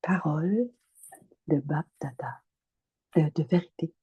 paroles de Bap Dada, de vérité.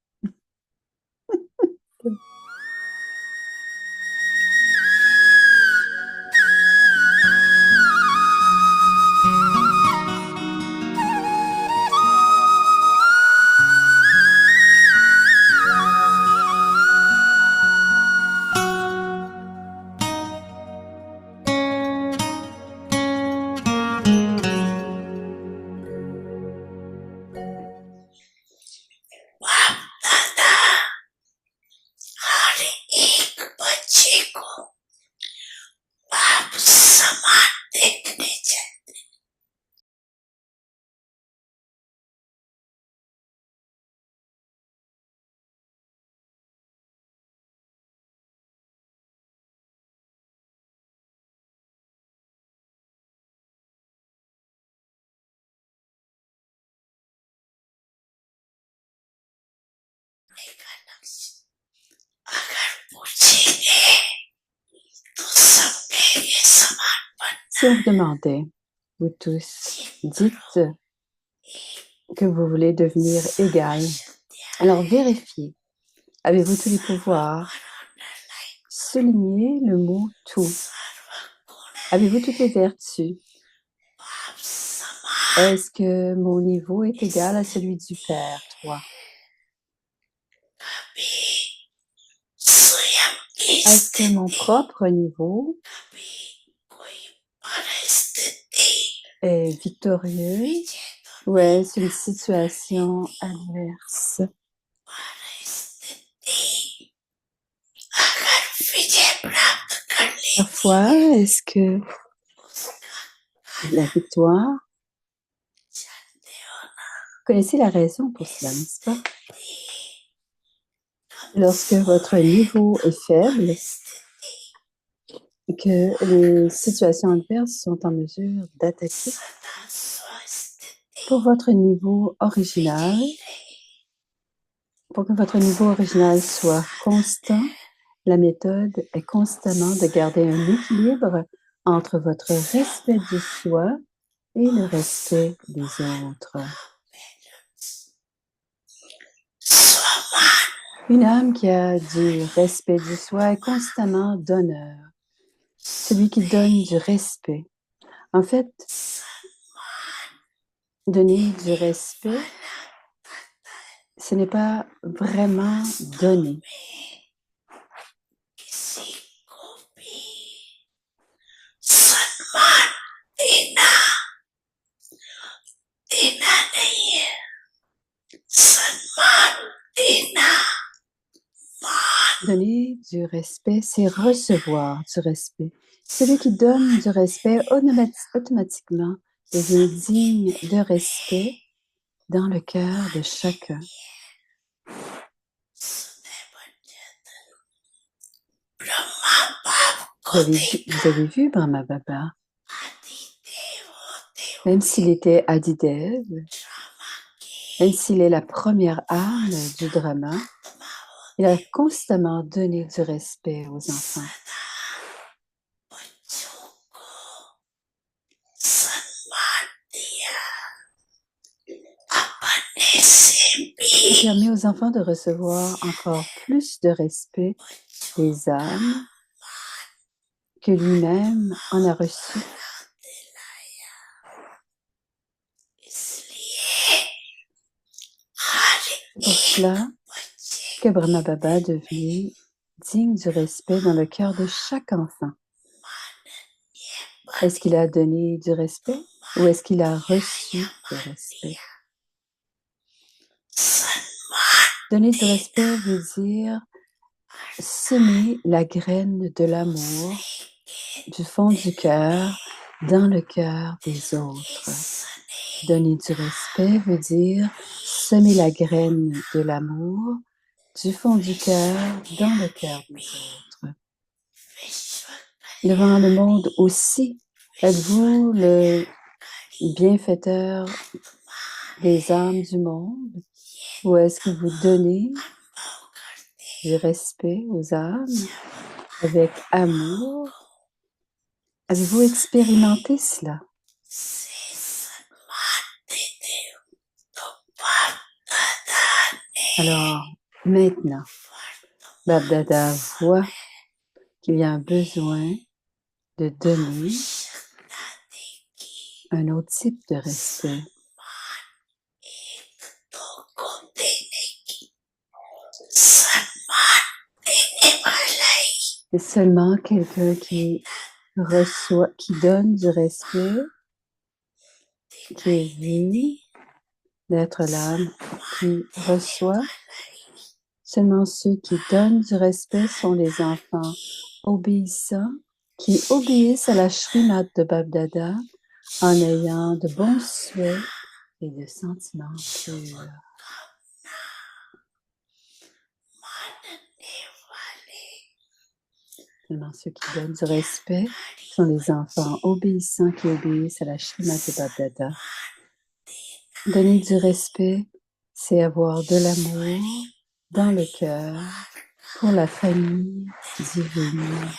Si on vous demandait, vous tous, dites que vous voulez devenir égal. Alors vérifiez. Avez-vous tous les pouvoirs? Soulignez le mot « tout ». Avez-vous toutes les vertus? Est-ce que mon niveau est égal à celui du Père, 3? Est-ce que mon propre niveau est victorieux ou est-ce une situation adverse? Parfois, est-ce que la victoire... Vous connaissez la raison pour cela, n'est-ce pas? Lorsque votre niveau est faible, et que les situations adverses sont en mesure d'attaquer, pour votre niveau original, pour que votre niveau original soit constant, la méthode est constamment de garder un équilibre entre votre respect de soi et le respect des autres. Une âme qui a du respect du soi est constamment donneur, celui qui donne du respect. En fait, donner du respect, ce n'est pas vraiment donner. Donner du respect, c'est recevoir du respect. Celui qui donne du respect automatiquement devient digne de respect dans le cœur de chacun. Vous avez vu Brahma Baba, même s'il était Adidev, même s'il est la première âme du drama, il a constamment donné du respect aux enfants. Il permet aux enfants de recevoir encore plus de respect des âmes que lui-même en a reçu. C'est pour cela que Brahma Baba devient digne du respect dans le cœur de chaque enfant. Est-ce qu'il a donné du respect ou est-ce qu'il a reçu du respect? Donner du respect veut dire semer la graine de l'amour du fond du cœur dans le cœur des autres. Donner du respect veut dire semer la graine de l'amour du fond du cœur dans le cœur des autres. Devant le monde aussi, êtes-vous le bienfaiteur des âmes du monde ou est-ce que vous donnez du respect aux âmes avec amour? Avez-vous expérimenté cela? Alors, maintenant, Bab Dada voit qu'il y a un besoin de donner un autre type de respect. C'est seulement quelqu'un qui reçoit, qui donne du respect, qui est vu d'être l'âme, qui reçoit. Seulement ceux qui donnent du respect sont les enfants obéissants, qui obéissent à la Shrimad de Bab Dada en ayant de bons souhaits et de sentiments purs. Seulement ceux qui donnent du respect sont les enfants obéissants qui obéissent à la Shrimad de Bab Dada. Donner du respect, c'est avoir de l'amour dans le cœur pour la famille divine.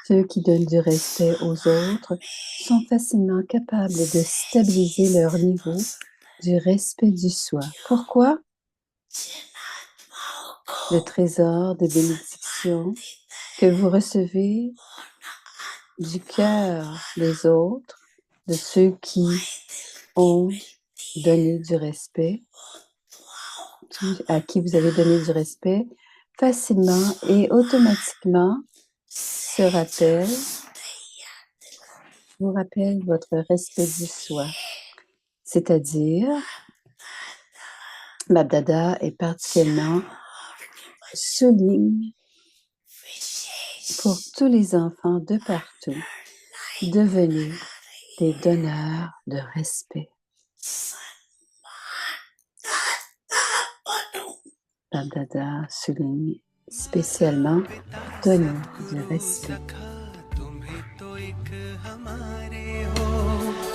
Ceux qui donnent du respect aux autres sont facilement capables de stabiliser leur niveau du respect du soi. Pourquoi? Le trésor de bénédiction que vous recevez du cœur des autres, de ceux qui ont donné du respect, à qui vous avez donné du respect, facilement et automatiquement vous rappelle votre respect du soi. C'est-à-dire, Bab Dada est particulièrement souligne pour tous les enfants de partout, devenez des donneurs de respect. Bab Dada souligne spécialement donner du respect.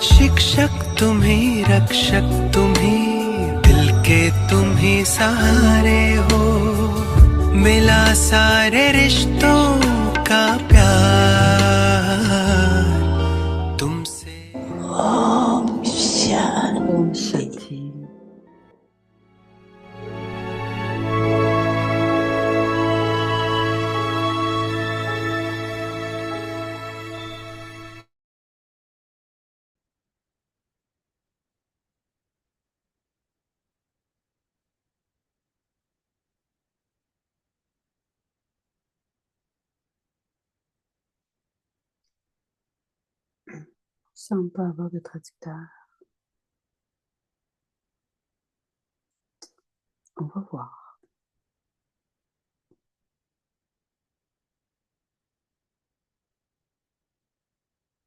शिक्षक तुम ही रक्षक तुम ही दिल के तुम ही सहारे हो मिला सारे रिश्तों का प्यार तुमसे Om Shanti. Ça, on peut avoir de traducteur. On va voir.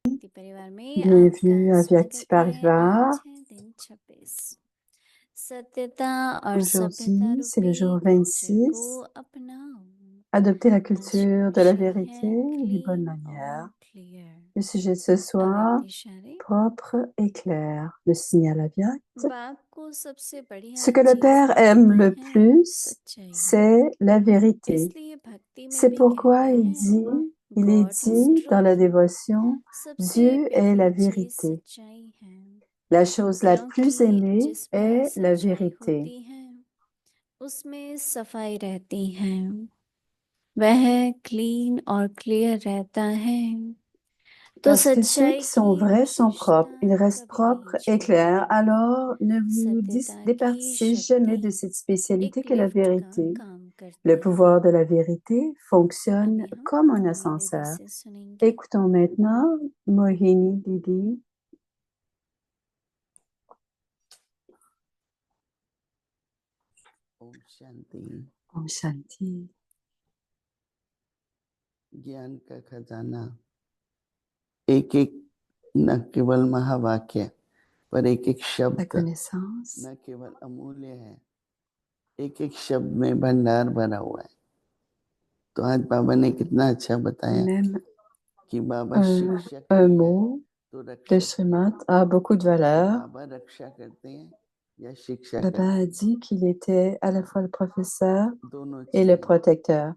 Bienvenue à Vyakti Parivar. Aujourd'hui, c'est le jour 26. Adopter la culture de la vérité et les bonnes manières. Le sujet de ce soir, propre et clair. Le signal à Vyakt. Ce que le Père aime le plus, c'est la vérité. C'est pourquoi il est dit dans la dévotion, Dieu est la vérité. La chose la plus aimée est la vérité. उसमें सफाई रहती है वह क्लीन और क्लियर रहता है Parce que ceux qui sont vrais sont propres, ils restent propres et clairs, alors ne vous départissez jamais de cette spécialité que la vérité. Le pouvoir de la vérité fonctionne comme un ascenseur. Écoutons maintenant Mohini Didi. Om Shanti. Om Shanti. ज्ञान का खजाना एक एक न केवल महावाक्य पर एक एक La शब्द connaissance, न केवल अमूल्य है एक एक शब्द में भंडार भरा हुआ है तो आज बाबा ने कितना अच्छा बताया même कि बाबा शिक्षक un है mot तो de रक्षक Srimad a beaucoup de valeur. बाबा रक्षा करते हैं या शिक्षा Baba करते a हैं dit qu'il était à la fois le professeur दोनों et le चीजें protecteur.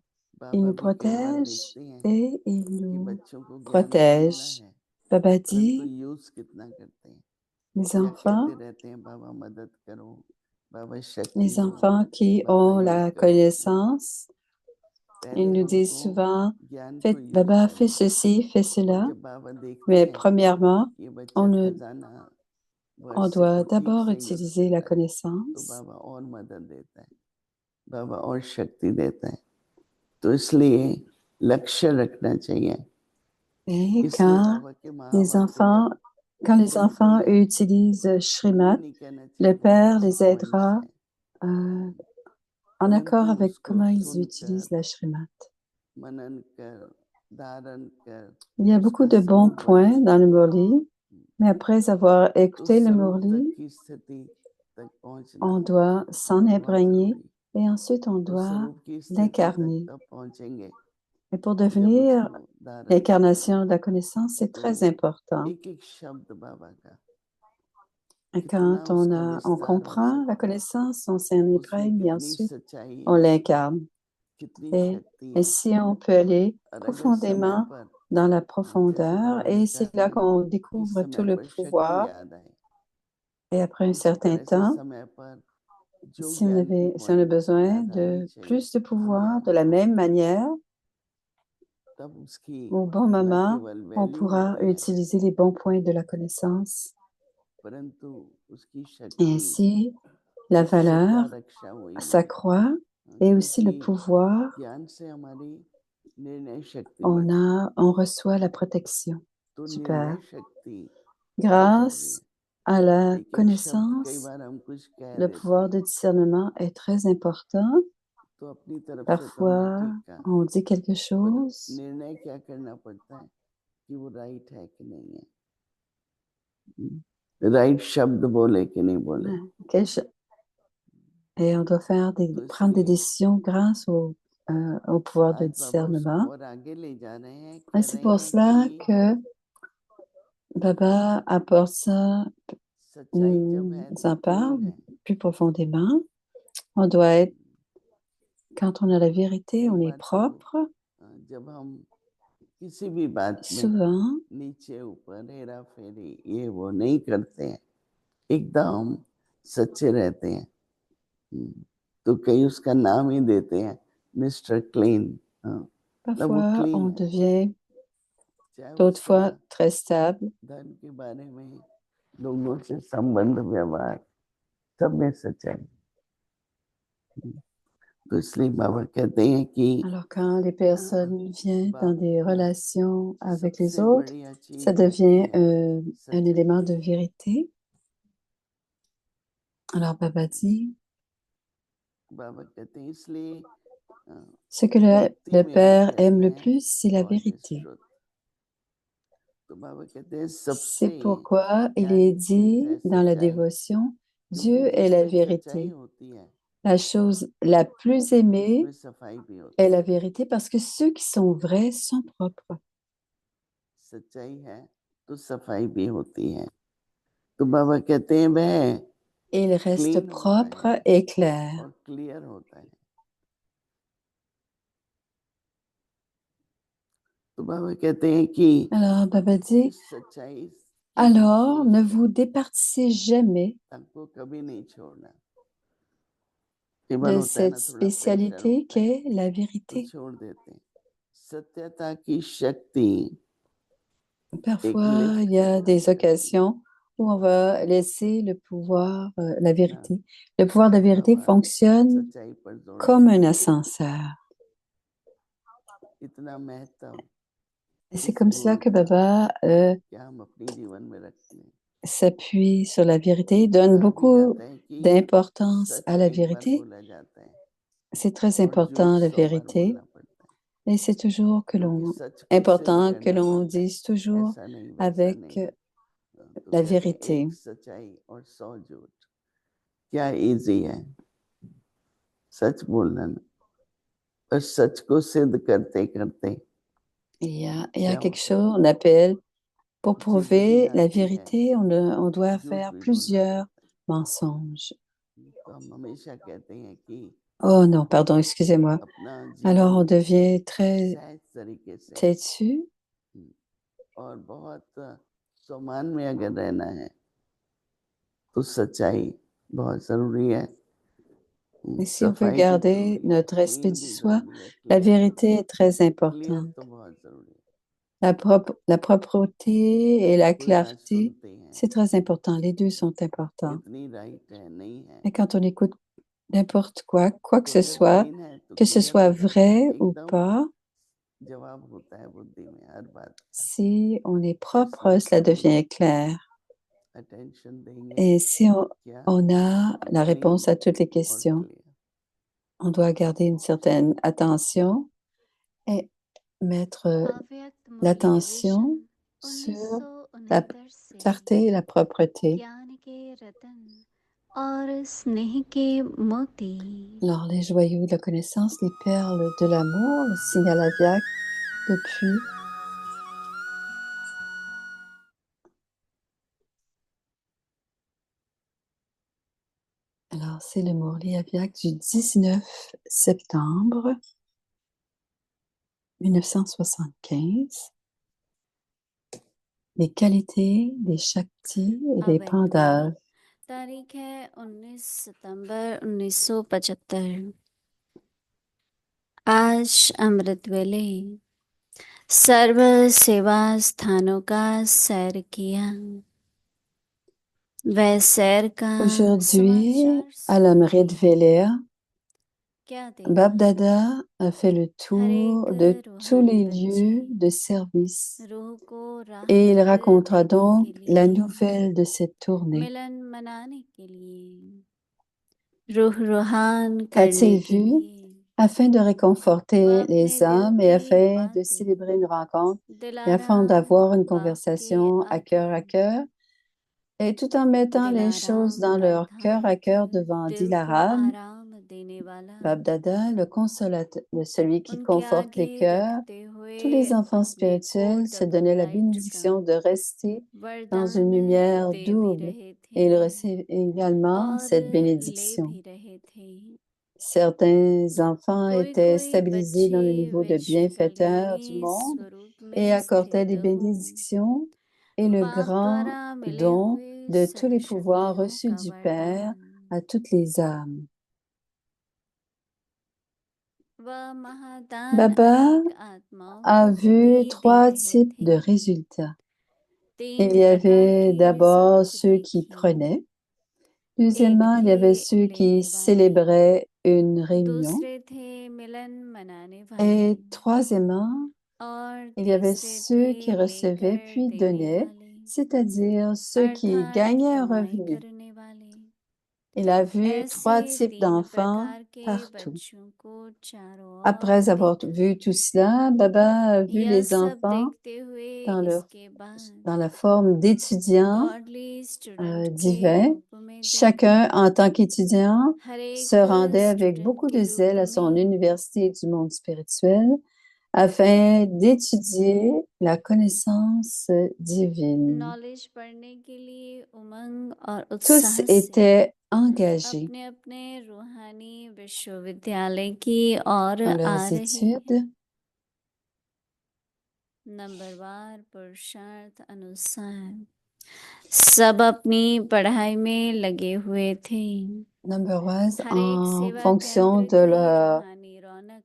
Il बाबा nous भी कई बार protège देखते हैं et il कि nous बच्चों को ज्ञान तो मिला protège. है Baba परंतु dit, यूज कितना करते हैं Les या enfants, कहते रहते हैं बाबा मदद करो, बाबा शक्ति les दो, enfants qui बाबा ont ये la करो। connaissance, पहले ils nous disent हमको souvent, ज्ञान को faites, यूज Baba, fais करना है, ceci, fais और cela. जब बाबा देखते Mais हैं premièrement, ये बच्चा on, ne- खजाना on वर्ड से को doit ठीक d'abord से यूज utiliser la करता है, तो connaissance. बाबा और मदद देता है, बाबा और शक्ति देता है। तो इसलिए लक्ष्य रखना चाहिए। Et इसलिए बाबा के les महावाक्य enfants, जब quand les सुनते enfants हैं utilisent तो ये Shrimat, नहीं कहना le चाहिए बहुत père अच्छे les पॉइंट्स aidera हैं, en accord परंतु avec उसको comment ils सुनकर utilisent la Shrimat. मनन कर, धारण कर, Il y a beaucoup उसका de bons स्वरूप बना। points dans le Murli, mais après avoir तो écouté le स्वरूप तक Murli, की स्थिति तक पहुंचना on doit s'en बहुत imprégner जरूरी। et ensuite on तो doit स्वरूप की स्थिति तक l'incarner. तब पहुंचेंगे Et pour जब devenir उसको धारण करेंगे। l'incarnation de la connaissance, c'est très तो important. एक एक शब्द बाबा का Et कितना quand उसका on विस्तार हो comprend la सकता है, connaissance, on s'en उसमें imprègne et कितनी ensuite सच्चाई on है, l'incarne. कितनी Et शक्ति है। si on peut aller और अगर समय profondément पर dans la जैसे profondeur, बाबा ने et कहा c'est là qu'on कि découvre tout समय le पर शक्ति pouvoir. याद आए, Et après un इसी certain तरह से temps, समय पर जो si ज्ञान की si on a points besoin याद आनी de चाहिए plus de वो pouvoir, याद de la आए, même manière, तब उसकी au bon न moment, केवल on वैल्यू pourra होती है, utiliser les bons points de la connaissance. परंतु उसकी Et शक्ति ainsi, la सदा valeur रक्षा हुई है। s'accroît et aussi le क्योंकि pouvoir, ज्ञान से हमारी निर्णय शक्ति on reçoit la protection तो du निर्णय Père. शक्ति बहुत जरूरी Grâce है। à la एक एक शब्द कई connaissance, बार हम कुछ कह le देते pouvoir हैं de discernement est très important. तो अपनी तरफ से तो हमने Parfois, ठीक कहा, on dit quelque पर chose, निर्णय क्या करना पड़ता है कि वो राइट है कि नहीं है, राइट शब्द बोले कि नहीं बोले। et on doit तो prendre des इसलिए décisions grâce au pouvoir de आज बाबा उसको discernement. और आगे ले जा रहे हैं, Et कह c'est रहे pour हैं cela कि que Baba apporte ça, सच्चाई जब nous है तो en parle क्लीन है, plus profondément. On doit être, quand on a la vérité, कई on est बार तो propre. जब हम किसी भी बात में Souvent, नीचे ऊपर हेरा फेरी ये वो नहीं करते हैं, एकदम सच्चे रहते हैं, तो कई उसका नाम ही देते हैं मिस्टर क्लीन। मतलब वो parfois, क्लीन on है, devient चाहे d'autres उसका fois très stable. धन के बारे में, लोगों से संबंध व्यवहार सब में सच्चाई। तो इसलिए बाबा कहते हैं कि Alors, quand les personnes viennent dans बाप des को relations avec les सबसे autres, बढ़िया ça चीज लगती devient है un सच्चाई। élément de vérité. Alors, Baba dit, बाबा कहते हैं इसलिए ce que भक्ति le में वो Père कहते aime le हैं plus, c'est la God is vérité. Truth. तो बाबा कहते हैं C'est सबसे pourquoi il est प्यारी चीज dit है dans la सच्चाई, dévotion, क्योंकि Dieu est la जिसमें सच्चाई vérité. होती है La chose la plus aimée उसमें सफाई भी होती est है। la vérité parce que ceux qui sont vrais sont propres. सच्चाई है तो सफाई भी होती है। तो बाबा कहते हैं वह Et il reste क्लीन होता है propre et clair. और क्लियर होता है। तो बाबा कहते हैं कि Alors, Baba dit, इस सच्चाई की alors जो ne सोच vous है départissez jamais हमको कभी नहीं छोड़ना। कई बार de होता है ना, cette थोड़ा प्रेशर spécialité होता है qu'est la तो vérité. छोड़ देते हैं। सत्यता की शक्ति एक Parfois, लिफ्ट il y का a काम des करती है occasions où on va laisser le pouvoir, la ना, vérité. Le pouvoir de la vérité बाबा fonctionne सच्चाई पर जोर comme un देते हैं। ascenseur. इतना महत्व Et c'est इस comme cela गुण que का Baba क्या हम अपने जीवन में रखते हैं। s'appuie sur la vérité, donne कहा भी beaucoup जाता है कि d'importance सच à la एक बार vérité. बोला जाता है C'est très और झूठ important, la 100 बार vérité. बोलना पड़ता है, Et c'est toujours क्योंकि सच को सिद्ध important que करना l'on पड़ता है, dise toujours ऐसा नहीं वैसा avec नहीं। तो la कहते हैं vérité. एक सच्चाई और 100 झूठ, क्या इजी है सच बोलना ना, और सच को सिद्ध करते करते Il y a क्या quelque होता है, chose, on appelle, pour जिंदगी prouver la आती है vérité, on doit झूठ faire भी बोलना plusieurs पड़ता mensonges. है। तो हम हमेशा कहते हैं कि Oh non, pardon, excusez-moi. अपना Alors जीवन on devient très सहज तरीके से têtu और बहुत सम्मान में अगर रहना है तो सच्चाई बहुत जरूरी है। Et si on veut सफाई भी garder जरूरी है, notre respect क्लीन du भी soi, जरूरी है, la क्लियर भी। vérité est très clear importante. तो बहुत जरूरी है। La propreté et la कोई बात clarté, सुनते हैं, c'est très important. Les deux sont importants. कितनी राइट है नहीं है, Et quand on écoute n'importe quoi, quoi que तो ce अगर soit, क्लीन है तो que ce क्लियर soit होगा तो vrai ou एकदम pas, जवाब होता है बुद्धि में हर बात का। si on est फिर propre, सब cela हम devient clair. अटेंशन देंगे। Et si क्या? on a la clean réponse à toutes les और questions, clear. on doit garder une certaine attention et mettre अव्यक्त मूल्य l'attention रिविजन sur la 1969 से clarté et la propreté. ज्ञान के रतन और स्नेह के मोती। Alors, les joyaux de la connaissance, les perles de l'amour, le signal Aviac, depuis alors, c'est le Morli Aviac du 19 septembre 1975. Les qualités des Shakti et des अव्यक्त Pandavas. वाणी तारीख है 19 सितंबर 1975। आज अमृत वेले सर्व सेवा स्थानों का सैर किया। वह सैर का Aujourd'hui, समाचार à l'Amrit सुनाइए। Veler, क्या देना Bab Dada a fait le हर एक tour de tous रूहानी les बच्चे lieux de service रूह को et il राहत racontera देने donc के la लिए nouvelle de cette tournée. मिलन मनाने के लिए रूह रूहान करने A-t-il के vu लिए afin de वह réconforter अपने les दिल âmes et की afin de célébrer बातें une rencontre et afin Dilaram d'avoir une बाप के conversation à आगे cœur, et tout en mettant les choses Dilaram dans leur cœur à अर्थात cœur devant दिल को Dilaram, आराम देने वाला Babdada, le consolateur, celui qui उनके conforte आगे les cœurs, रखते हुए tous les enfants अपने को spirituels se double donnaient la light का bénédiction de rester dans une वरदान lumière दे भी double रहे et थे ils reçoivent également और cette ले bénédiction. भी रहे थे। Certains enfants कोई étaient कोई stabilisés dans le बच्चे niveau de विश्व bienfaiteur du कल्याणी monde स्वरूप et में accordaient des स्थित हो bénédictions et le बाप grand द्वारा मिले don हुए de tous les pouvoirs सर्वशक्तियों reçus का du Père वरदान। à toutes les âmes. वह महादान Baba अनेक आत्माओं a को vu भी दे 3 रहे types थे। de résultats. Il 3 y प्रकार avait के d'abord रिजल्ट ceux qui देखे। prenaient. एक Deuxièmement, il y थे avait ceux qui लेने वाले, célébraient une réunion. दूसरे थे मिलन मनाने वाले Et troisièmement, और il y avait तीसरे ceux थे qui recevaient लेकर puis देने donnaient, वाले c'est-à-dire ceux qui अर्थात gagnaient un कमाई revenu. करने वाले। Il a vu 3 ऐसे types 3 d'enfants प्रकार के partout. बच्चों को चारों ओर Après avoir देखा। vu tout cela, Baba a vu यह les सब enfants देखते हुए dans, इसके बाद dans la forme d'étudiants godly student के divins. रूप में देखा। Chacun, en tant qu'étudiant, हर se एक rendait avec स्टूडेंट beaucoup के de रूप zèle à son में université du monde spirituel afin d'étudier la connaissance divine. Knowledge पढ़ने के लिए उमंग और Tous उत्साह से étaient engagés अपने अपने रूहानी विश्वविद्यालय की ओर dans आ leurs रहे हैं। études. नंबरवार पुरुषार्थ अनुसार सब अपनी पढ़ाई में लगे हुए थे। Number-wise हर एक en सेवा fonction केंद्र de की leur... रूहानी रौनक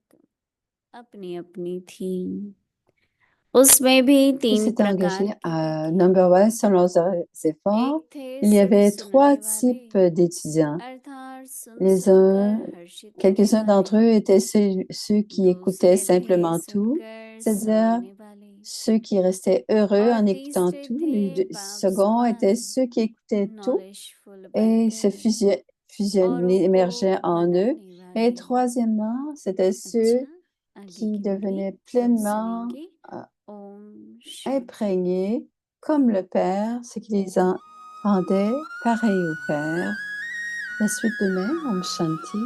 अपनी अपनी थी। उसमें भी Tous 3 étaient प्रकार engagés के à देखे। number-wise selon leurs efforts. एक थे Il y सिर्फ avait 3 सुनने वाले, types d'étudiants. अर्थात सुन Les सुनकर uns, हर्षित होने quelques-uns वाले। d'entre eux étaient ceux qui écoutaient दूसरे थे simplement tout, सुनकर c'est-à-dire समाने वाले ceux qui restaient heureux और en écoutant तीसरे tout. Les थे बाप seconds étaient समान ceux qui écoutaient tout knowledgeful et se बनकर औरों को émergeaient en eux. बनाने Et वाले। troisièmement, c'était अच्छा, ceux आगे qui की मुरली devenaient सब pleinement सुनेंगे। ओम Shanti. imprégnés comme le Père, ce qui les en rendait pareils au Père. La suite demain, Om Shanti.